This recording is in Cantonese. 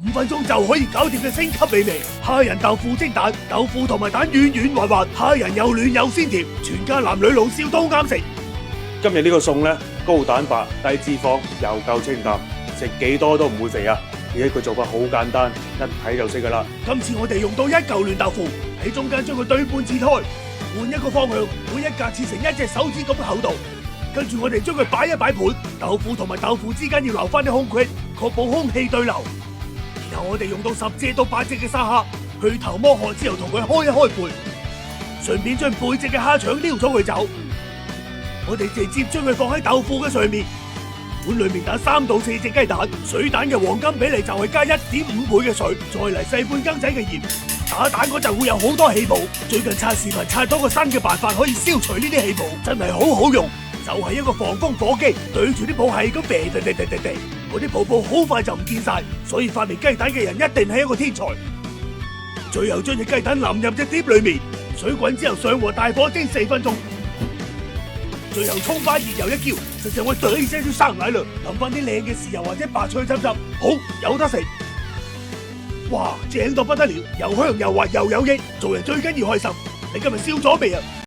5分鐘就可以搞掂嘅升級美味蝦仁豆腐蒸蛋，豆腐同埋蛋軟軟滑滑，蝦仁又暖又鮮甜，全家男女老少都啱食。今日呢個餸呢，高蛋白、低脂肪又夠清淡，食幾多都唔會肥啊！而且佢做法好簡單，一睇就識噶啦。今次我哋用到一嚿嫩豆腐，喺中間將佢對半切開，換一個方向，每一格切成1隻手指咁嘅厚度。跟住我哋將佢擺一擺盤，豆腐同埋豆腐之間要留翻啲空隙，確保空氣對流。然後我哋用到10隻到8隻嘅沙蝦，去頭剝殼之後同佢開一開背，順便將背脊嘅蝦腸撩咗佢走。我哋直接將佢放喺豆腐嘅上面，碗裏面打3到4隻雞蛋，水蛋嘅黃金比例就係加1.5倍嘅水，再嚟細半羹仔嘅鹽。打蛋嗰陣會有好多氣泡，最近刷視頻刷到個新嘅辦法可以消除呢啲氣泡，真係好好用，就係一個防風火機，對住啲泡係咁啤，嗰啲泡泡好快就唔見晒，所以發明雞蛋嘅人一定係一個天才。最後將隻雞蛋淋入隻碟裏面，水滾之後上鑊大火蒸4分鐘。最後葱花熱油一澆，實際我懟一聲就生奶啦，淋翻啲靚嘅豉油或者白菜汁汁，好有得食。哇，正到不得了，又香又滑又有益，做人最緊要開心。你今日燒咗未啊？